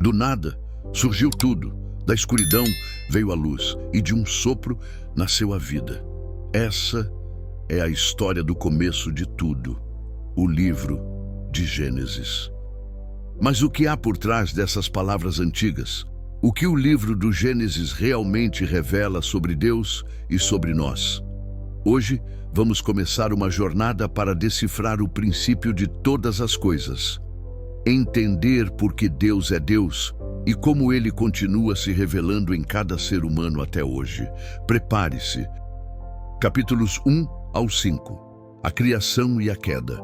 Do nada, surgiu tudo. Da escuridão veio a luz, e de um sopro nasceu a vida. Essa é a história do começo de tudo, o livro de Gênesis. Mas o que há por trás dessas palavras antigas? O que o livro do Gênesis realmente revela sobre Deus e sobre nós? Hoje, vamos começar uma jornada para decifrar o princípio de todas as coisas. Entender por que Deus é Deus e como Ele continua se revelando em cada ser humano até hoje. Prepare-se. Capítulos 1 ao 5. A criação e a queda.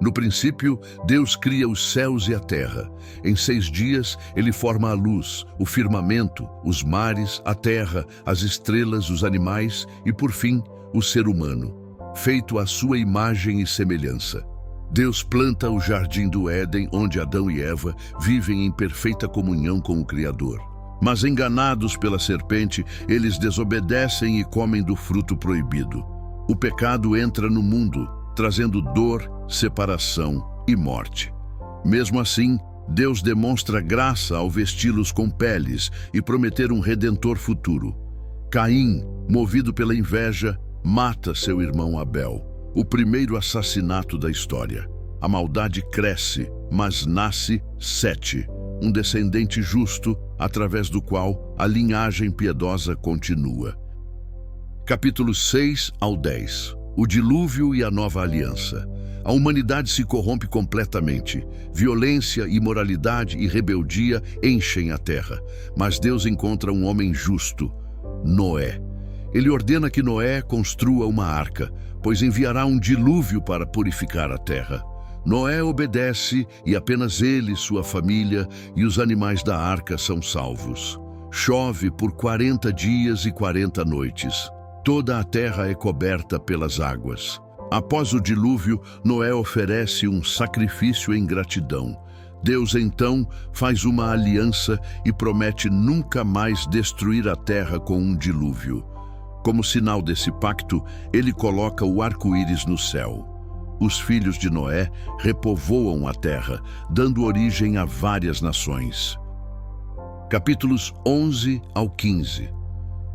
No princípio, Deus cria os céus e a terra. Em 6 dias, Ele forma a luz, o firmamento, os mares, a terra, as estrelas, os animais e, por fim, o ser humano, feito à sua imagem e semelhança. Deus planta o jardim do Éden, onde Adão e Eva vivem em perfeita comunhão com o Criador. Mas enganados pela serpente, eles desobedecem e comem do fruto proibido. O pecado entra no mundo, trazendo dor, separação e morte. Mesmo assim, Deus demonstra graça ao vesti-los com peles e prometer um redentor futuro. Caim, movido pela inveja, mata seu irmão Abel, o primeiro assassinato da história. A maldade cresce, mas nasce Sete, um descendente justo, através do qual a linhagem piedosa continua. Capítulos 6 ao 10. O dilúvio e a nova aliança. A humanidade se corrompe completamente. Violência, imoralidade e rebeldia enchem a terra. Mas Deus encontra um homem justo, Noé. Ele ordena que Noé construa uma arca, pois enviará um dilúvio para purificar a terra. Noé obedece e apenas ele, sua família e os animais da arca são salvos. Chove por 40 dias e 40 noites. Toda a terra é coberta pelas águas. Após o dilúvio, Noé oferece um sacrifício em gratidão. Deus então faz uma aliança e promete nunca mais destruir a terra com um dilúvio. Como sinal desse pacto, ele coloca o arco-íris no céu. Os filhos de Noé repovoam a terra, dando origem a várias nações. Capítulos 11 ao 15.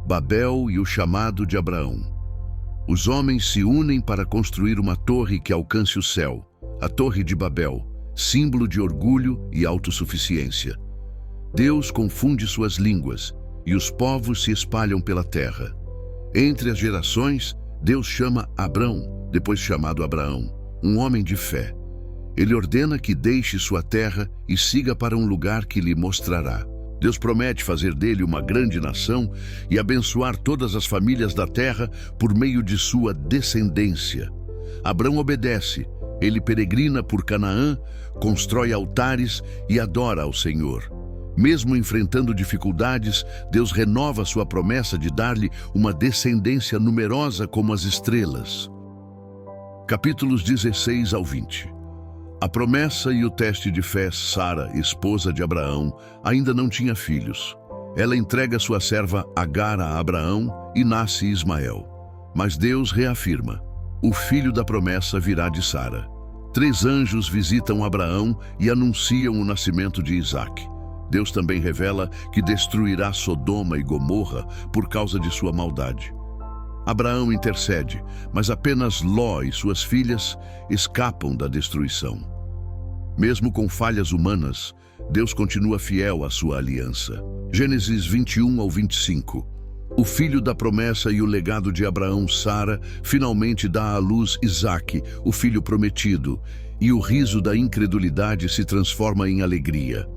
Babel e o chamado de Abraão. Os homens se unem para construir uma torre que alcance o céu, a Torre de Babel, símbolo de orgulho e autossuficiência. Deus confunde suas línguas e os povos se espalham pela terra. Entre as gerações, Deus chama Abrão, depois chamado Abraão, um homem de fé. Ele ordena que deixe sua terra e siga para um lugar que lhe mostrará. Deus promete fazer dele uma grande nação e abençoar todas as famílias da terra por meio de sua descendência. Abrão obedece. Ele peregrina por Canaã, constrói altares e adora ao Senhor. Mesmo enfrentando dificuldades, Deus renova sua promessa de dar-lhe uma descendência numerosa como as estrelas. Capítulos 16 ao 20. A promessa e o teste de fé. Sara, esposa de Abraão, ainda não tinha filhos. Ela entrega sua serva Agar a Abraão e nasce Ismael. Mas Deus reafirma: o filho da promessa virá de Sara. 3 anjos visitam Abraão e anunciam o nascimento de Isaque. Deus também revela que destruirá Sodoma e Gomorra por causa de sua maldade. Abraão intercede, mas apenas Ló e suas filhas escapam da destruição. Mesmo com falhas humanas, Deus continua fiel à sua aliança. Gênesis 21 ao 25. O filho da promessa e o legado de Abraão, Sara, finalmente dá à luz Isaque, o filho prometido, e o riso da incredulidade se transforma em alegria.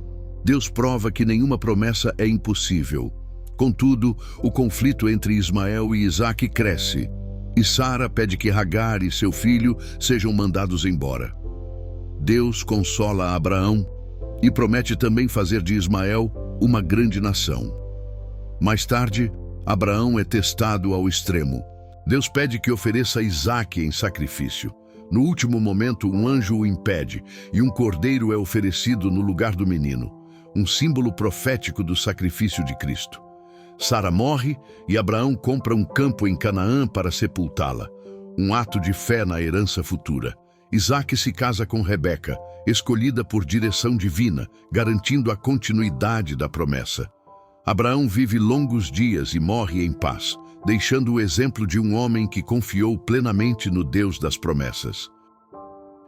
Deus prova que nenhuma promessa é impossível. Contudo, o conflito entre Ismael e Isaque cresce, e Sara pede que Agar e seu filho sejam mandados embora. Deus consola Abraão e promete também fazer de Ismael uma grande nação. Mais tarde, Abraão é testado ao extremo. Deus pede que ofereça Isaque em sacrifício. No último momento, um anjo o impede e um cordeiro é oferecido no lugar do menino, um símbolo profético do sacrifício de Cristo. Sara morre e Abraão compra um campo em Canaã para sepultá-la, um ato de fé na herança futura. Isaque se casa com Rebeca, escolhida por direção divina, garantindo a continuidade da promessa. Abraão vive longos dias e morre em paz, deixando o exemplo de um homem que confiou plenamente no Deus das promessas.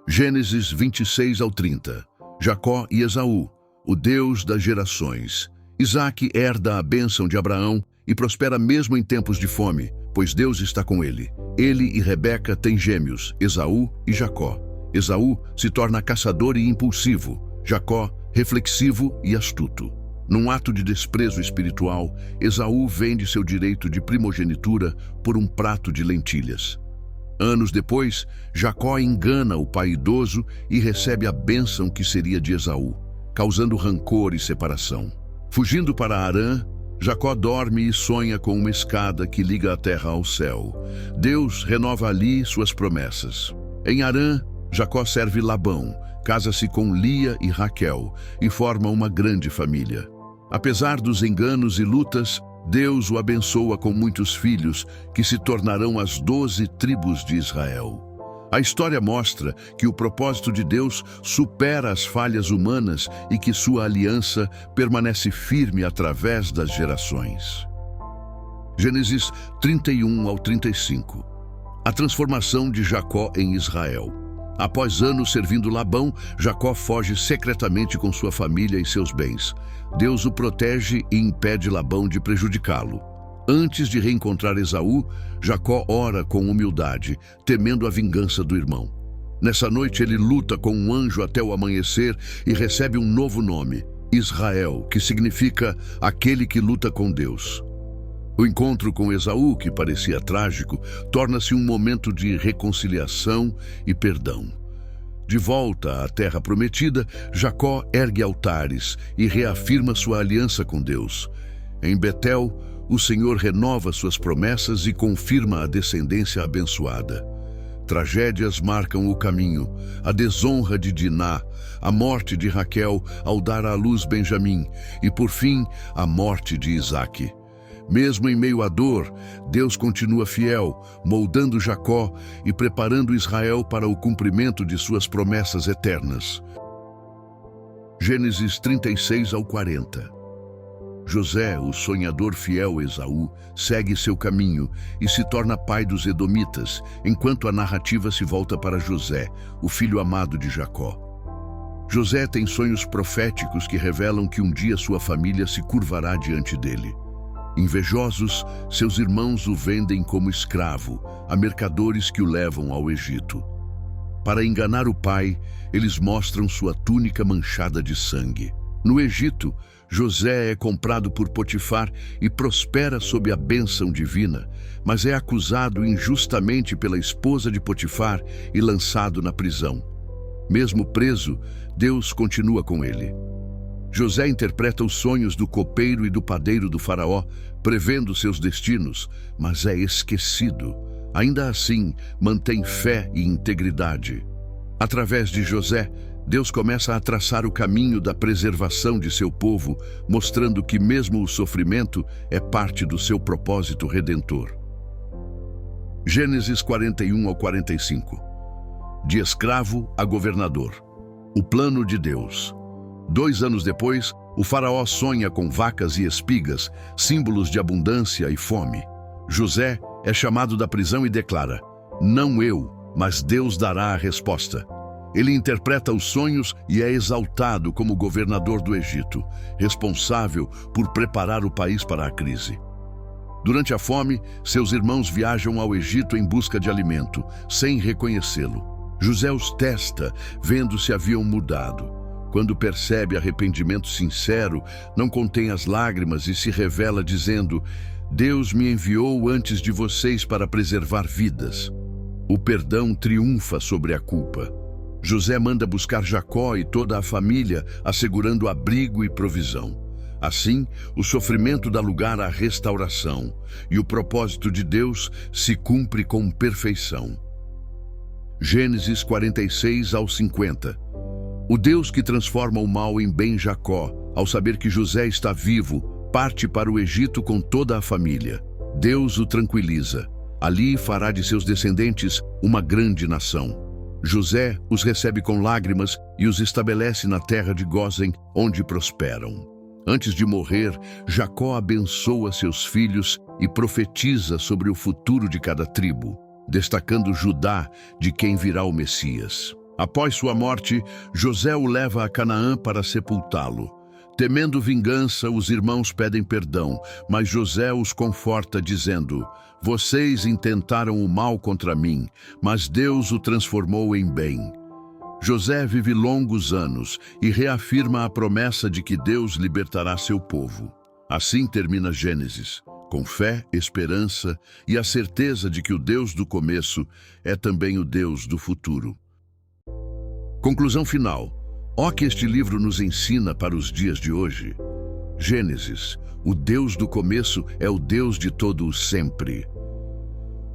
Gênesis 26 ao 30. Jacó e Esaú, o Deus das gerações. Isaque herda a bênção de Abraão e prospera mesmo em tempos de fome, pois Deus está com ele. Ele e Rebeca têm gêmeos, Esaú e Jacó. Esaú se torna caçador e impulsivo, Jacó reflexivo e astuto. Num ato de desprezo espiritual, Esaú vende seu direito de primogenitura por um prato de lentilhas. Anos depois, Jacó engana o pai idoso e recebe a bênção que seria de Esaú, causando rancor e separação. Fugindo para Harã, Jacó dorme e sonha com uma escada que liga a terra ao céu. Deus renova ali suas promessas. Em Harã, Jacó serve Labão, casa-se com Lia e Raquel e forma uma grande família. Apesar dos enganos e lutas, Deus o abençoa com muitos filhos que se tornarão as 12 tribos de Israel. A história mostra que o propósito de Deus supera as falhas humanas e que sua aliança permanece firme através das gerações. Gênesis 31 ao 35. A transformação de Jacó em Israel. Após anos servindo Labão, Jacó foge secretamente com sua família e seus bens. Deus o protege e impede Labão de prejudicá-lo. Antes de reencontrar Esaú, Jacó ora com humildade, temendo a vingança do irmão. Nessa noite ele luta com um anjo até o amanhecer e recebe um novo nome, Israel, que significa aquele que luta com Deus. O encontro com Esaú, que parecia trágico, torna-se um momento de reconciliação e perdão. De volta à terra prometida, Jacó ergue altares e reafirma sua aliança com Deus. Em Betel, o Senhor renova suas promessas e confirma a descendência abençoada. Tragédias marcam o caminho: a desonra de Diná, a morte de Raquel ao dar à luz Benjamim e, por fim, a morte de Isaque. Mesmo em meio à dor, Deus continua fiel, moldando Jacó e preparando Israel para o cumprimento de suas promessas eternas. Gênesis 36 ao 40. José, o sonhador fiel Esaú, segue seu caminho e se torna pai dos edomitas, enquanto a narrativa se volta para José, o filho amado de Jacó. José tem sonhos proféticos que revelam que um dia sua família se curvará diante dele. Invejosos, seus irmãos o vendem como escravo a mercadores que o levam ao Egito. Para enganar o pai, eles mostram sua túnica manchada de sangue. No Egito, José é comprado por Potifar e prospera sob a bênção divina, mas é acusado injustamente pela esposa de Potifar e lançado na prisão. Mesmo preso, Deus continua com ele. José interpreta os sonhos do copeiro e do padeiro do faraó, prevendo seus destinos, mas é esquecido. Ainda assim, mantém fé e integridade. Através de José, Deus começa a traçar o caminho da preservação de seu povo, mostrando que mesmo o sofrimento é parte do seu propósito redentor. Gênesis 41 ao 45. De escravo a governador. O plano de Deus. 2 anos depois, o faraó sonha com vacas e espigas, símbolos de abundância e fome. José é chamado da prisão e declara: "Não eu, mas Deus dará a resposta." Ele interpreta os sonhos e é exaltado como governador do Egito, responsável por preparar o país para a crise. Durante a fome, seus irmãos viajam ao Egito em busca de alimento, sem reconhecê-lo. José os testa, vendo se haviam mudado. Quando percebe arrependimento sincero, não contém as lágrimas e se revela dizendo: "Deus me enviou antes de vocês para preservar vidas." O perdão triunfa sobre a culpa. José manda buscar Jacó e toda a família, assegurando abrigo e provisão. Assim, o sofrimento dá lugar à restauração, e o propósito de Deus se cumpre com perfeição. Gênesis 46 ao 50. O Deus que transforma o mal em bem Jacó, ao saber que José está vivo, parte para o Egito com toda a família. Deus o tranquiliza. Ali fará de seus descendentes uma grande nação. José os recebe com lágrimas e os estabelece na terra de Gósen, onde prosperam. Antes de morrer, Jacó abençoa seus filhos e profetiza sobre o futuro de cada tribo, destacando Judá, de quem virá o Messias. Após sua morte, José o leva a Canaã para sepultá-lo. Temendo vingança, os irmãos pedem perdão, mas José os conforta dizendo: vocês intentaram o mal contra mim, mas Deus o transformou em bem. José vive longos anos e reafirma a promessa de que Deus libertará seu povo. Assim termina Gênesis, com fé, esperança e a certeza de que o Deus do começo é também o Deus do futuro. Conclusão final. Ó que este livro nos ensina para os dias de hoje. Gênesis, o Deus do começo é o Deus de todo o sempre.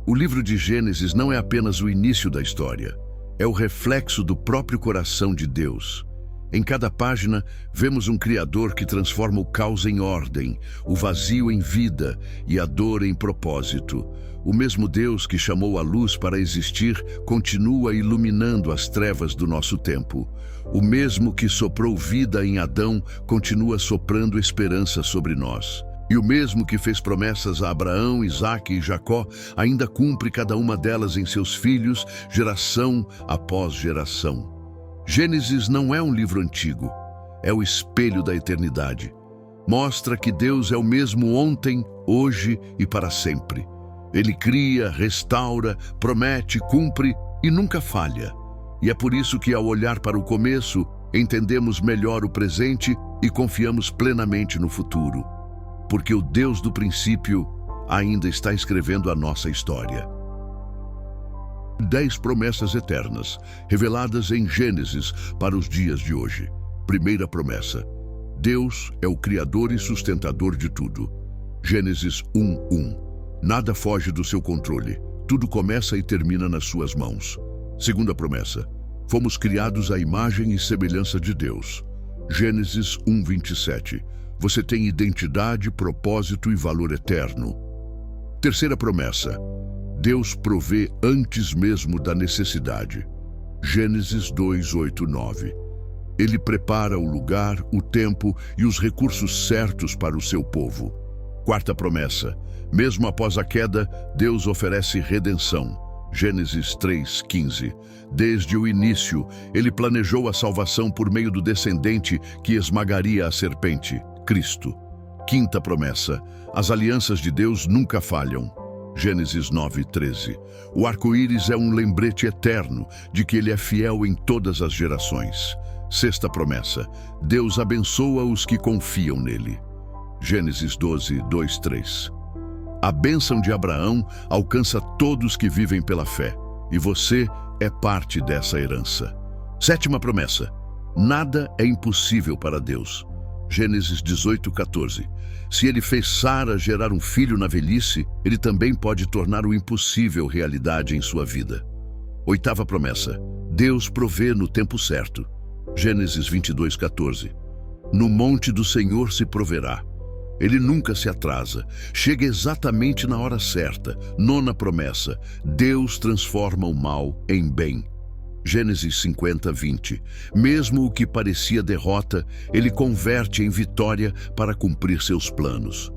O livro de Gênesis não é apenas o início da história, é o reflexo do próprio coração de Deus. Em cada página, vemos um Criador que transforma o caos em ordem, o vazio em vida e a dor em propósito. O mesmo Deus que chamou a luz para existir continua iluminando as trevas do nosso tempo. O mesmo que soprou vida em Adão continua soprando esperança sobre nós. E o mesmo que fez promessas a Abraão, Isaque e Jacó ainda cumpre cada uma delas em seus filhos, geração após geração. Gênesis não é um livro antigo, é o espelho da eternidade. Mostra que Deus é o mesmo ontem, hoje e para sempre. Ele cria, restaura, promete, cumpre e nunca falha. E é por isso que, ao olhar para o começo, entendemos melhor o presente e confiamos plenamente no futuro. Porque o Deus do princípio ainda está escrevendo a nossa história. 10 promessas eternas, reveladas em Gênesis para os dias de hoje. Primeira promessa: Deus é o Criador e sustentador de tudo. Gênesis 1:1. Nada foge do seu controle, tudo começa e termina nas suas mãos. Segunda promessa: fomos criados à imagem e semelhança de Deus. Gênesis 1:27. Você tem identidade, propósito e valor eterno. Terceira promessa: Deus provê antes mesmo da necessidade. Gênesis 2:8-9. Ele prepara o lugar, o tempo e os recursos certos para o seu povo. Quarta promessa: mesmo após a queda, Deus oferece redenção. Gênesis 3:15. Desde o início, ele planejou a salvação por meio do descendente que esmagaria a serpente, Cristo. Quinta promessa: as alianças de Deus nunca falham. Gênesis 9:13. O arco-íris é um lembrete eterno de que ele é fiel em todas as gerações. Sexta promessa: Deus abençoa os que confiam nele. Gênesis 12:2-3. A bênção de Abraão alcança todos que vivem pela fé, e você é parte dessa herança. Sétima promessa: nada é impossível para Deus. Gênesis 18:14. Se ele fez Sara gerar um filho na velhice, ele também pode tornar o impossível realidade em sua vida. Oitava promessa: Deus provê no tempo certo. Gênesis 22:14. No monte do Senhor se proverá. Ele nunca se atrasa, chega exatamente na hora certa. Nona promessa: Deus transforma o mal em bem. Gênesis 50:20. Mesmo o que parecia derrota, ele converte em vitória para cumprir seus planos.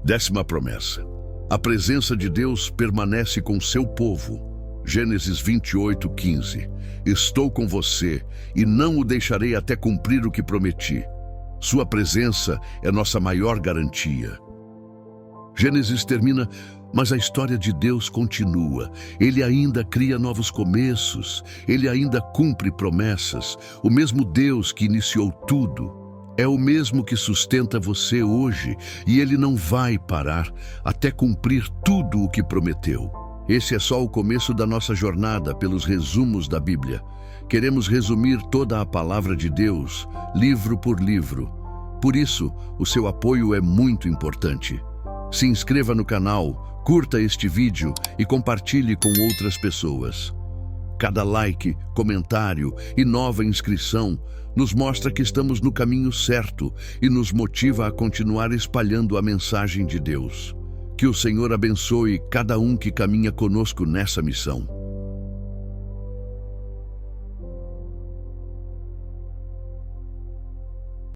Décima promessa: a presença de Deus permanece com seu povo. Gênesis 28:15. Estou com você e não o deixarei até cumprir o que prometi. Sua presença é nossa maior garantia. Gênesis termina, mas a história de Deus continua. Ele ainda cria novos começos, ele ainda cumpre promessas. O mesmo Deus que iniciou tudo é o mesmo que sustenta você hoje, e ele não vai parar até cumprir tudo o que prometeu. Esse é só o começo da nossa jornada pelos resumos da Bíblia. Queremos resumir toda a palavra de Deus, livro por livro. Por isso, o seu apoio é muito importante. Se inscreva no canal, curta este vídeo e compartilhe com outras pessoas. Cada like, comentário e nova inscrição nos mostra que estamos no caminho certo e nos motiva a continuar espalhando a mensagem de Deus. Que o Senhor abençoe cada um que caminha conosco nessa missão.